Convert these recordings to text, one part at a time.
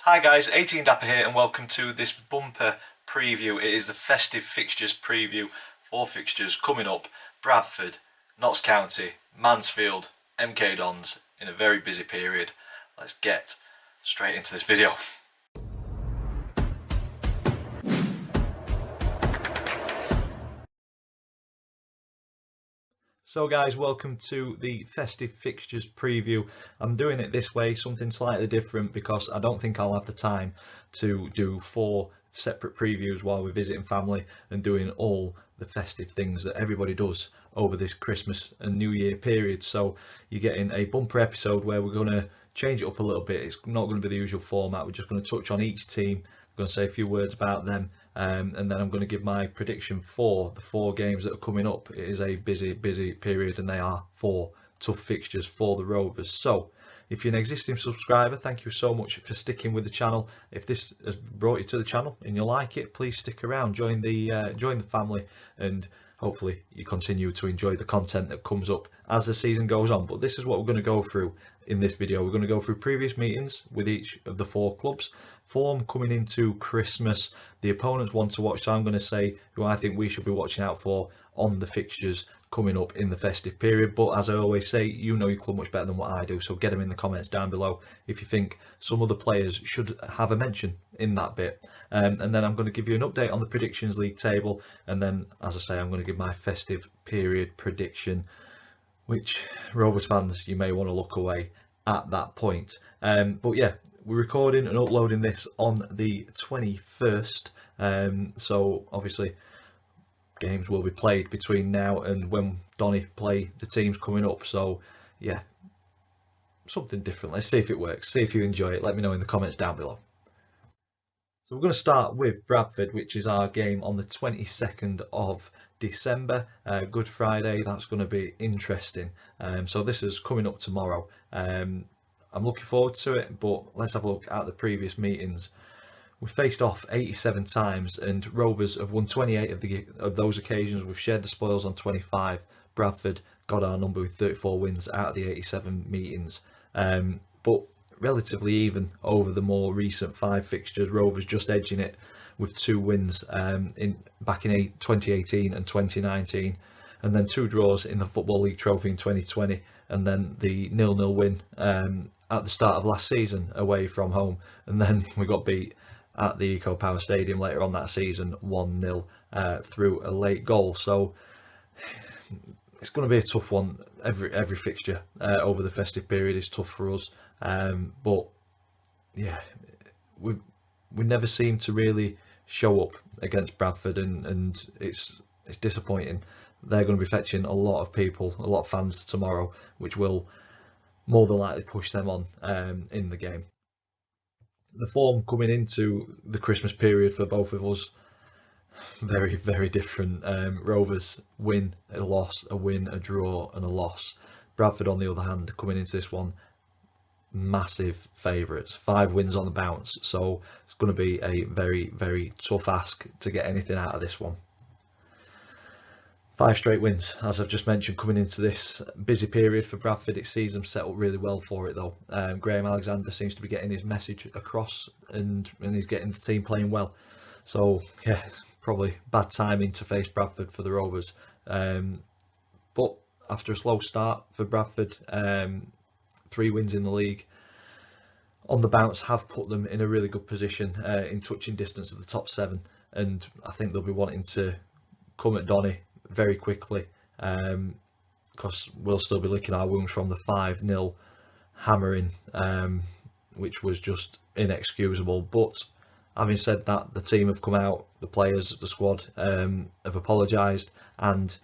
Hi guys, 18 Dapper here and welcome to this bumper preview. It is the Festive Fixtures preview. 4 fixtures coming up: Bradford, Notts County, Mansfield, MK Dons in a very busy period. Let's get straight into this video. So guys, welcome to the Festive Fixtures preview. I'm doing it this way, something slightly different, because I don't think I'll have the time to do 4 separate previews while we're visiting family and doing all the festive things that everybody does over this Christmas and New Year period. So you're getting a bumper episode where we're going to change it up a little bit. It's not going to be the usual format. We're just going to touch on each team. I'm going to say a few words about them, and then I'm going to give my prediction for the 4 games that are coming up. It is a busy period and they are 4 tough fixtures for the Rovers. So if you're an existing subscriber, thank you so much for sticking with the channel. If this has brought you to the channel and you like it, please stick around, join the family, and hopefully you continue to enjoy the content that comes up as the season goes on. But this is what we're going to go through in this video. We're going to go through previous meetings with each of the 4 clubs, form coming into Christmas, the opponents want to watch. So I'm going to say who I think we should be watching out for on the fixtures coming up in the festive period. But as I always say, you know your club much better than what I do, so get them in the comments down below if you think some other players should have a mention in that bit. And then I'm going to give you an update on the predictions league table, and then, as I say, I'm going to give my festive period prediction, which, Rovers fans, you may want to look away at that point. But yeah, we're recording and uploading this on the 21st, so obviously games will be played between now and when Donny play the teams coming up. So yeah, something different. Let's see if it works, see if you enjoy it. Let me know in the comments down below. So we're going to start with Bradford, which is our game on the 22nd of December, Good Friday. That's going to be interesting. So this is coming up tomorrow. I'm looking forward to it, but let's have a look at the previous meetings. We've faced off 87 times and Rovers have won 28 of those occasions. We've shared the spoils on 25. Bradford got our number with 34 wins out of the 87 meetings. But relatively even over the more recent 5 fixtures. Rovers just edging it with 2 wins back in 2018 and 2019, and then 2 draws in the Football League Trophy in 2020, and then the 0-0 win at the start of last season away from home, and then we got beat at the Eco Power Stadium later on that season 1-0 through a late goal. So it's going to be a tough one. Every fixture over the festive period is tough for us, but yeah, we never seem to really show up against Bradford, and it's disappointing. They're going to be fetching a lot of people, a lot of fans tomorrow, which will more than likely push them on in the game. The form coming into the Christmas period for both of us, very different. Rovers win, a loss, a win, a draw, and a loss. Bradford, on the other hand, coming into this one, massive favourites, 5 wins on the bounce. So it's going to be a very tough ask to get anything out of this one. 5 straight wins, as I've just mentioned, coming into this busy period for Bradford. It sees them set up really well for it, though. Graham Alexander seems to be getting his message across, and he's getting the team playing well. So yeah, probably bad timing to face Bradford for the Rovers. But after a slow start for Bradford, 3 wins in the league on the bounce have put them in a really good position in touching distance of the top 7, and I think they'll be wanting to come at Donny very quickly, because we'll still be licking our wounds from the 5-0 hammering, which was just inexcusable. But having said that, the team have come out, the players, the squad have apologised, and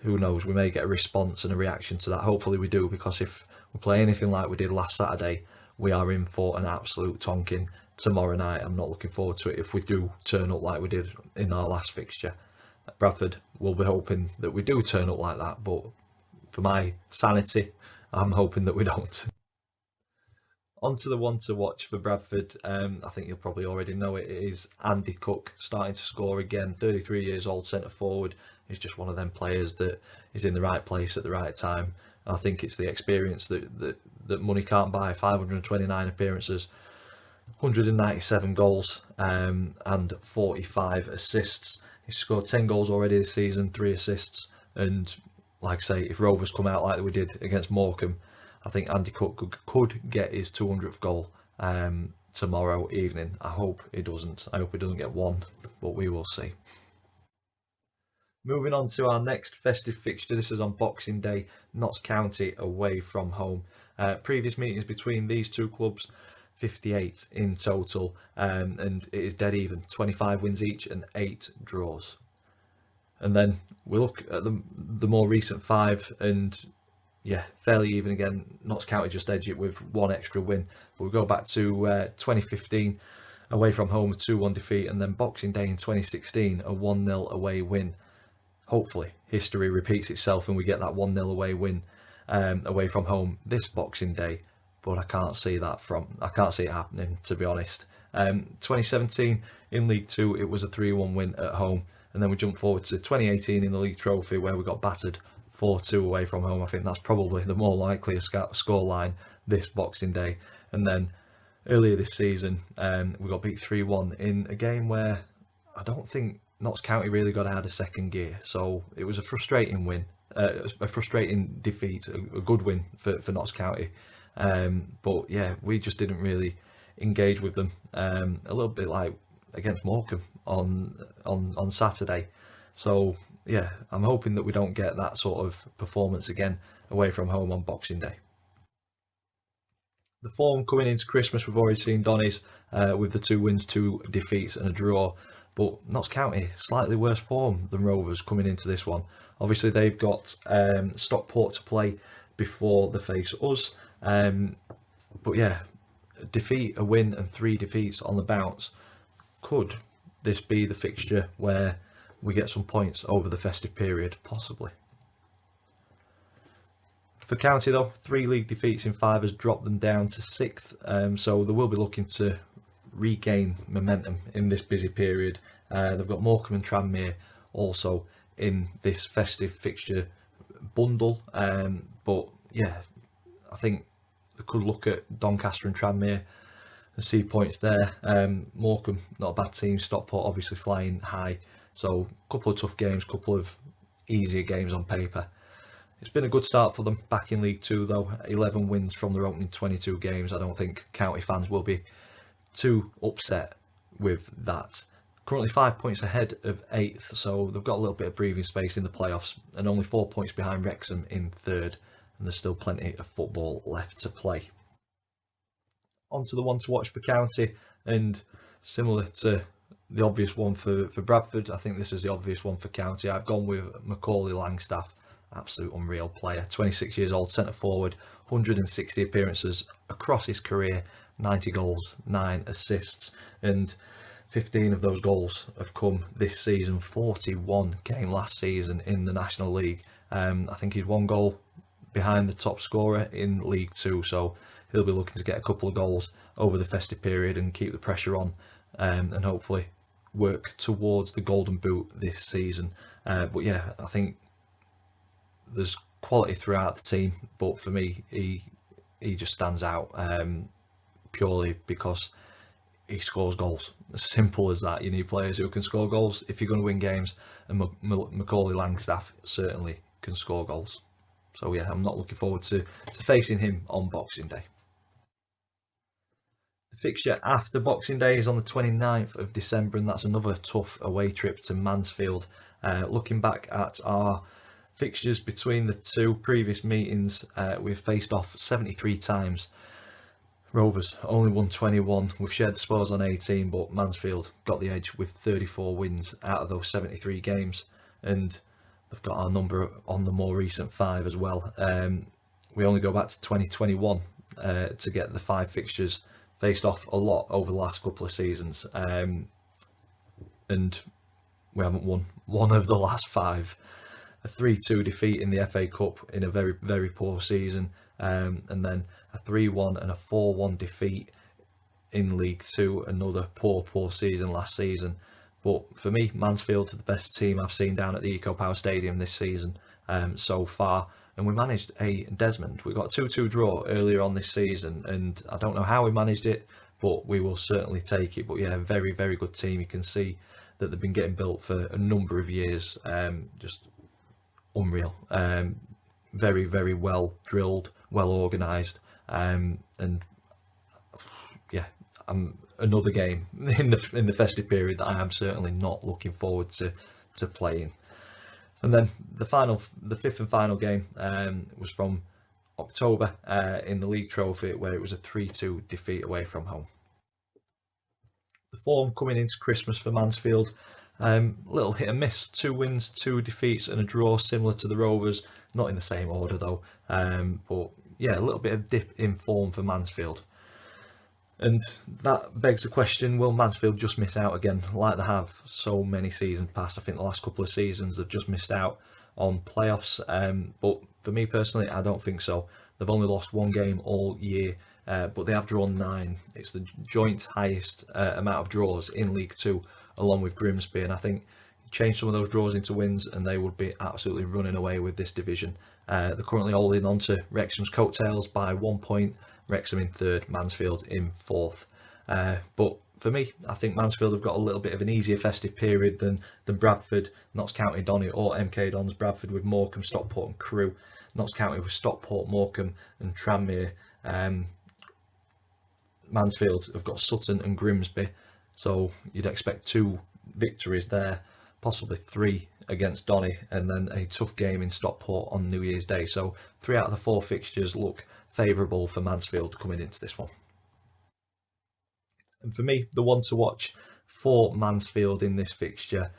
who knows, we may get a response and a reaction to that. Hopefully we do, because if we play anything like we did last Saturday, we are in for an absolute tonking tomorrow night. I'm not looking forward to it if we do turn up like we did in our last fixture. Bradford will be hoping that we do turn up like that, but for my sanity, I'm hoping that we don't. On to the one to watch for Bradford. I think you'll probably already know it. It is Andy Cook starting to score again. 33 years old, centre forward. He's just one of them players that is in the right place at the right time. I think it's the experience that money can't buy. 529 appearances, 197 goals and 45 assists. He's scored 10 goals already this season, 3 assists, and like I say, if Rovers come out like we did against Morecambe, I think Andy Cook could get his 200th goal tomorrow evening. I hope he doesn't. I hope he doesn't get one, but we will see. Moving on to our next festive fixture. This is on Boxing Day, Notts County away from home. Previous meetings between these two clubs, 58 in total, and it is dead even, 25 wins each and 8 draws. And then we look at the more recent 5, and yeah, fairly even again. Notts County just edge it with 1 extra win. But we go back to 2015, away from home, a 2-1 defeat, and then Boxing Day in 2016, a 1-0 away win. Hopefully history repeats itself and we get that 1-0 away win away from home this Boxing Day, but I can't see it happening, to be honest. 2017 in League 2, it was a 3-1 win at home, and then we jump forward to 2018 in the League Trophy, where we got battered 4-2 away from home. I think that's probably the more likely scoreline this Boxing Day. And then earlier this season, we got beat 3-1 in a game where I don't think Notts County really got out of second gear, so it was a frustrating win, a frustrating defeat, a good win for Notts County. But yeah, we just didn't really engage with them. A little bit like against Morecambe on Saturday. So yeah, I'm hoping that we don't get that sort of performance again away from home on Boxing Day. The form coming into Christmas, we've already seen Donny's with the 2 wins, 2 defeats and a draw. But Notts County, slightly worse form than Rovers coming into this one. Obviously, they've got Stockport to play before they face us. But yeah, a defeat, a win and 3 defeats on the bounce. Could this be the fixture where we get some points over the festive period? Possibly. For County though, 3 league defeats in 5 has dropped them down to 6th. So they will be looking to regain momentum in this busy period. They've got Morecambe and Tranmere also in this festive fixture bundle, but yeah, I think they could look at Doncaster and Tranmere and see points there. Morecambe, not a bad team. Stockport obviously flying high, so a couple of tough games, couple of easier games on paper. It's been a good start for them back in League 2 though, 11 wins from their opening 22 games. I don't think County fans will be too upset with that. Currently 5 points ahead of 8th, so they've got a little bit of breathing space in the playoffs, and only 4 points behind Wrexham in 3rd, and there's still plenty of football left to play. On to the one to watch for County, and similar to the obvious one for Bradford, I think this is the obvious one for County. I've gone with Macaulay Langstaff, absolute unreal player, 26 years old, centre forward, 160 appearances across his career, 90 goals, 9 assists, and 15 of those goals have come this season. 41 came last season in the National League. I think he's 1 goal behind the top scorer in League 2, so he'll be looking to get a couple of goals over the festive period and keep the pressure on, and hopefully work towards the Golden Boot this season. But yeah, I think there's quality throughout the team, but for me, he just stands out purely because he scores goals. As simple as that. You need players who can score goals if you're going to win games, and Macaulay Langstaff certainly can score goals. So yeah, I'm not looking forward to facing him on Boxing Day. The fixture after Boxing Day is on the 29th of December, and that's another tough away trip to Mansfield. Looking back at our fixtures between the 2 previous meetings, we've faced off 73 times. Rovers only won 21. We've shared the spoils on 18, but Mansfield got the edge with 34 wins out of those 73 games, and they've got our number on the more recent 5 as well. We only go back to 2021 to get the 5 fixtures. Faced off a lot over the last couple of seasons, and we haven't won one of the last 5. A 3-2 defeat in the FA Cup in a very, very poor season, and then a 3-1 and a 4-1 defeat in League 2, another poor season last season. But for me, Mansfield, the best team I've seen down at the Eco Power Stadium this season so far. And we managed a Desmond. We got a 2-2 draw earlier on this season, and I don't know how we managed it. but we will certainly take it. But yeah, very, very good team. You can see that they've been getting built for a number of years. Just unreal. Very, very well drilled, well organised, and yeah, another game in the festive period that I am certainly not looking forward to playing. And then the fifth and final game was from October in the league trophy, where it was a 3-2 defeat away from home. The form coming into Christmas for Mansfield, little hit and miss, 2 wins, 2 defeats and a draw, similar to the Rovers, not in the same order though, but yeah, a little bit of dip in form for Mansfield. And that begs the question, will Mansfield just miss out again, like they have so many seasons past? I think the last couple of seasons they've just missed out on playoffs, but for me personally, I don't think so. They've only lost 1 game all year, but they have drawn 9. It's the joint highest amount of draws in League 2, along with Grimsby, and I think change some of those draws into wins and they would be absolutely running away with this division. They're currently holding on to Wrexham's coattails by 1 point, Wrexham in 3rd, Mansfield in 4th. But for me, I think Mansfield have got a little bit of an easier festive period than Bradford, Notts County, Donny or MK Dons. Bradford with Morecambe, Stockport and Crewe, Notts County with Stockport, Morecambe and Tranmere. Mansfield have got Sutton and Grimsby, so you'd expect 2 victories there, possibly 3 against Donny, and then a tough game in Stockport on New Year's Day. So 3 out of the 4 fixtures look favourable for Mansfield coming into this one. And for me, the one to watch for Mansfield in this fixture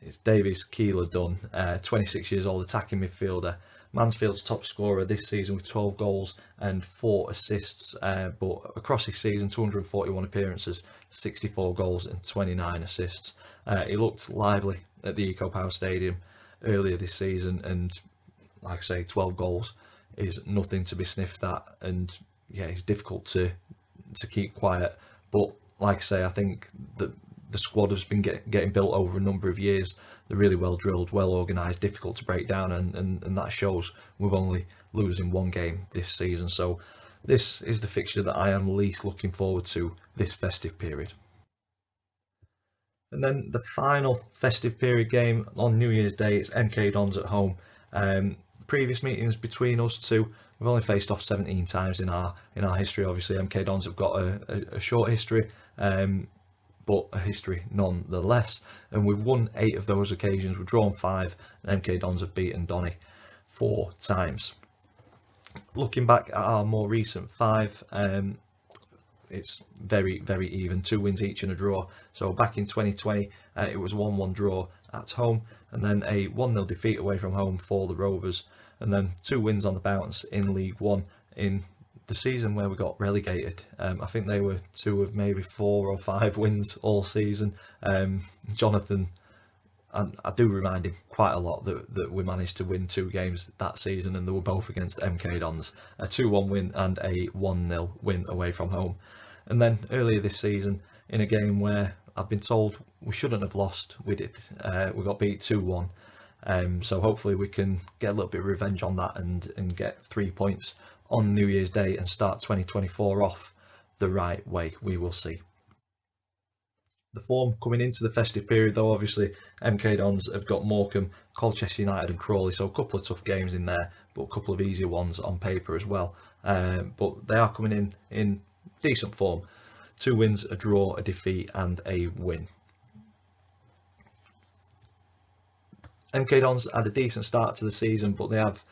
is Davies Keeler-Dunn, 26 years old, attacking midfielder. Mansfield's top scorer this season with 12 goals and 4 assists, but across his season 241 appearances, 64 goals and 29 assists. He looked lively at the Eco Power Stadium earlier this season, and like I say, 12 goals is nothing to be sniffed at, and yeah, it's difficult to keep quiet. But like I say, I think that the squad has been getting built over a number of years. They're really well drilled, well organised, difficult to break down, and that shows with only losing 1 game this season. So this is the fixture that I am least looking forward to this festive period. And then the final festive period game on New Year's Day, it's MK Dons at home. Previous meetings between us two, we've only faced off 17 times in our history. Obviously, MK Dons have got a short history, but a history nonetheless. And we've won 8 of those occasions. We've drawn 5, and MK Dons have beaten Donny 4 times. Looking back at our more recent 5, it's very, very even, 2 wins each and a draw. So back in 2020, it was 1-1 draw at home, and then a 1-0 defeat away from home for the Rovers, and then 2 wins on the bounce in League 1 in the season where we got relegated. I think they were 2 of maybe 4 or 5 wins all season. Jonathan, and I do remind him quite a lot that we managed to win 2 games that season, and they were both against MK Dons, a 2-1 win and a 1-0 win away from home. And then earlier this season, in a game where I've been told we shouldn't have lost, we did. We got beat 2-1. So hopefully we can get a little bit of revenge on that and get 3 points on New Year's Day and start 2024 off the right way. We will see. The form coming into the festive period though, obviously MK Dons have got Morecambe, Colchester United and Crawley, so a couple of tough games in there, but a couple of easier ones on paper as well. But they are coming in decent form. 2 wins, a draw, a defeat and a win. MK Dons had a decent start to the season, but they have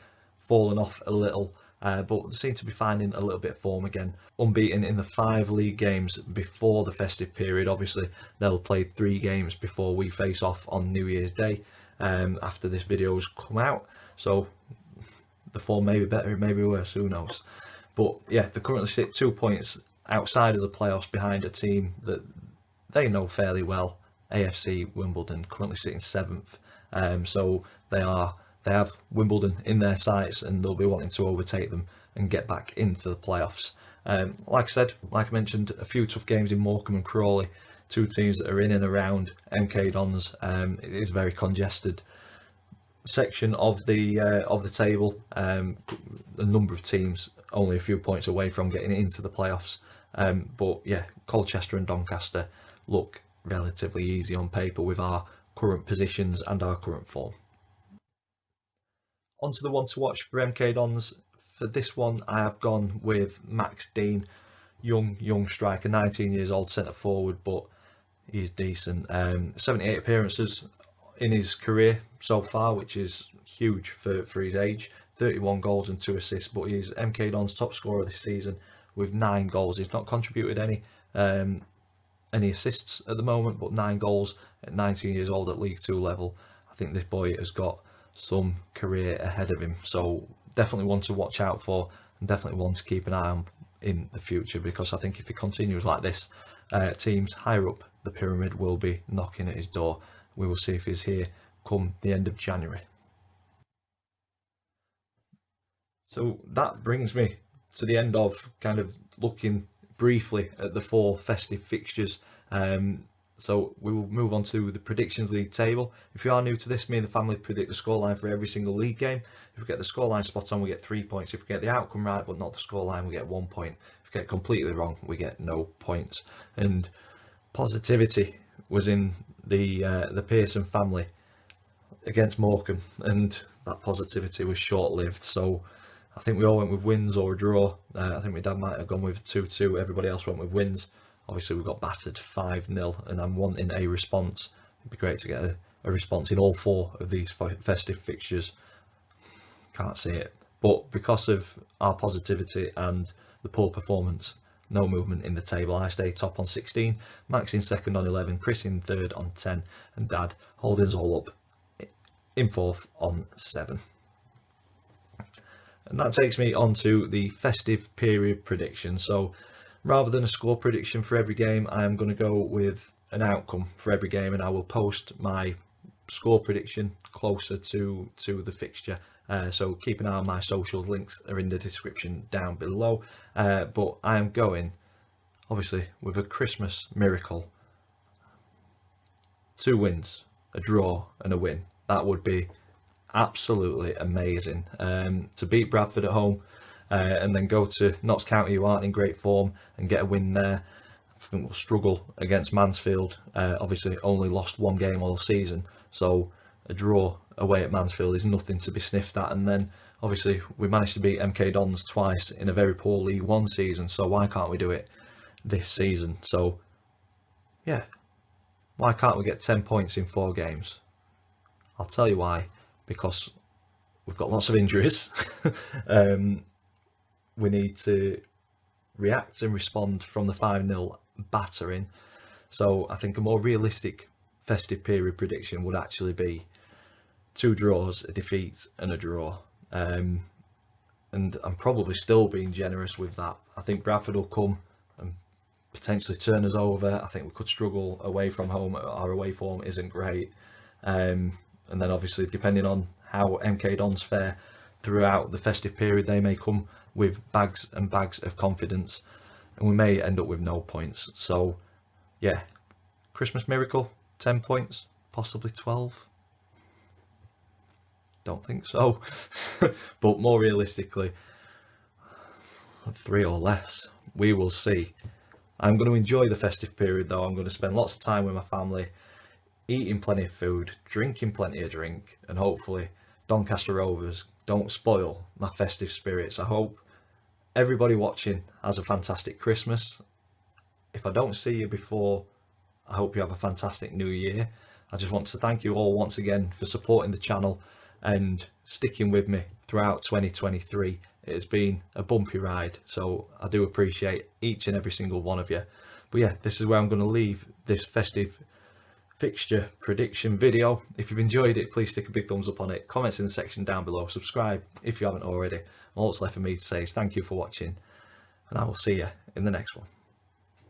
fallen off a little, but they seem to be finding a little bit of form again. Unbeaten in the 5 league games before the festive period. Obviously they'll play 3 games before we face off on New Year's Day, after this video has come out, so the form may be better, it may be worse, who knows. But yeah, they currently sit 2 points outside of the playoffs behind a team that they know fairly well, AFC Wimbledon, currently sitting 7th. So they have Wimbledon in their sights, and they'll be wanting to overtake them and get back into the playoffs. Like I said, like I mentioned, a few tough games in Morecambe and Crawley, 2 teams that are in and around MK Dons. It is a very congested section of the table. A number of teams only a few points away from getting into the playoffs. But yeah, Colchester and Doncaster look relatively easy on paper with our current positions and our current form. On to the one to watch for MK Dons. For this one, I have gone with Max Dean, young striker, 19 years old, centre forward, but he's decent. 78 appearances in his career so far, which is huge for his age. 31 goals and 2 assists, but he's MK Dons top scorer this season with 9 goals. He's not contributed any assists at the moment, but 9 goals at 19 years old at League 2 level. I think this boy has got some career ahead of him, so definitely one to watch out for, and definitely one to keep an eye on in the future, because I think if he continues like this, teams higher up the pyramid will be knocking at his door. We will see if he's here come the end of January. So that brings me to the end of kind of looking briefly at the 4 festive fixtures. So we will move on to the predictions league table. If you are new to this, me and the family predict the scoreline for every single league game. If we get the scoreline spot on, we get 3 points. If we get the outcome right but not the scoreline, we get 1 point. If we get it completely wrong, we get no points. And positivity was in the Pearson family against Morecambe, and that positivity was short-lived. So I think we all went with wins or a draw. I think my dad might have gone with 2-2. Everybody else went with wins. Obviously, we got battered 5-0, and I'm wanting a response. It'd be great to get a response in all 4 of these festive fixtures. Can't see it. But because of our positivity and the poor performance, no movement in the table. I stay top on 16, Max in second on 11, Chris in third on 10, and Dad holding us all up in fourth on 7. And that takes me on to the festive period prediction. So rather than a score prediction for every game, I am going to go with an outcome for every game, and I will post my score prediction closer to the fixture. So keep an eye on my socials, links are in the description down below. But I am going, obviously, with a Christmas miracle. 2 wins, a draw and a win. That would be absolutely amazing. To beat Bradford at home and then go to Notts County, who aren't in great form, and get a win there. I think we'll struggle against Mansfield. Obviously only lost 1 game all season, so a draw away at Mansfield is nothing to be sniffed at. And then obviously we managed to beat MK Dons twice in a very poor League 1 season, so why can't we do it this season? So yeah, why can't we get 10 points in 4 games? I'll tell you why. Because we've got lots of injuries. We need to react and respond from the 5-0 battering. So I think a more realistic festive period prediction would actually be 2 draws, a defeat and a draw. And I'm probably still being generous with that. I think Bradford will come and potentially turn us over. I think we could struggle away from home. Our away form isn't great. And then obviously, depending on how MK Dons fare throughout the festive period, they may come with bags and bags of confidence, and we may end up with no points. So yeah, Christmas miracle, 10 points, possibly 12. Don't think so. But more realistically, 3 or less. We will see. I'm going to enjoy the festive period though. I'm going to spend lots of time with my family, eating plenty of food, drinking plenty of drink, and hopefully Doncaster Rovers don't spoil my festive spirits. I hope everybody watching has a fantastic Christmas. If I don't see you before, I hope you have a fantastic New Year. I just want to thank you all once again for supporting the channel and sticking with me throughout 2023. It has been a bumpy ride, so I do appreciate each and every single one of you. But yeah, this is where I'm going to leave this festive fixture prediction video. If you've enjoyed it, please stick a big thumbs up on it, comments in the section down below, subscribe if you haven't already. All that's left for me to say is thank you for watching, and I will see you in the next one.